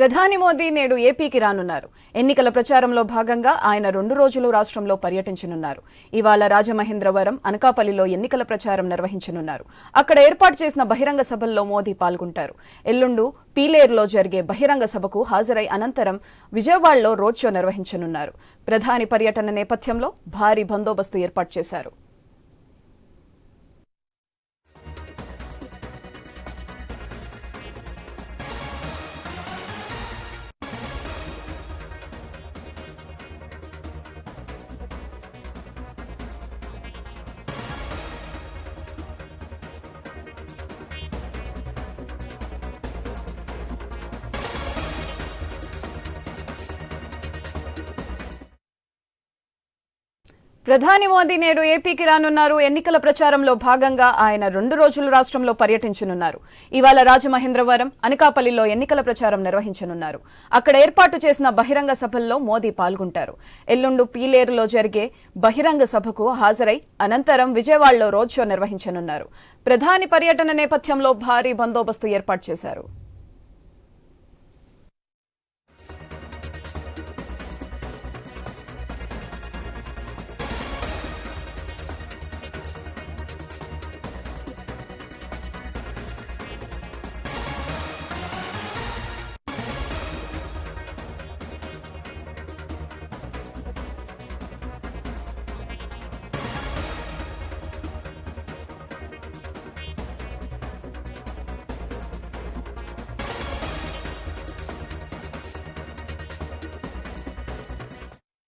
ప్రధాని మోదీ నేడు ఏపీకి రానున్నారు. ఎన్నికల ప్రచారంలో భాగంగా ఆయన 2 రోజులు రాష్ట్రంలో పర్యటించనున్నారు. ఇవాళ రాజమహేంద్రవరం, అనకాపల్లిలో ఎన్నికల ప్రచారం నిర్వహించనున్నారు. అక్కడ ఏర్పాటు చేసిన బహిరంగ సభల్లో మోదీ పాల్గొంటారు. ఎల్లుండు పీలేరులో జరిగే బహిరంగ సభకు హాజరై అనంతరం విజయవాడలో రోడ్ షో నిర్వహించనున్నారు. ప్రధాని పర్యటన నేపథ్యంలో భారీ బందోబస్తు ఏర్పాటు చేశారు. ప్రధాని మోదీ నేడు ఏపీకి రానున్నారు. ఎన్నికల ప్రచారంలో భాగంగా ఆయన 2 రోజులు రాష్ట్రంలో పర్యటించనున్నారు. ఇవాళ రాజమహేంద్రవరం, అనకాపల్లిలో ఎన్నికల ప్రచారం నిర్వహించనున్నారు. అక్కడ ఏర్పాటు చేసిన బహిరంగ సభల్లో మోదీ పాల్గొంటారు. ఎల్లుండు పీలేరులో జరిగే బహిరంగ సభకు హాజరై అనంతరం విజయవాడలో రోడ్ షో నిర్వహించనున్నారు. ప్రధాని పర్యటన నేపథ్యంలో భారీ బందోబస్తు ఏర్పాటు చేశారు.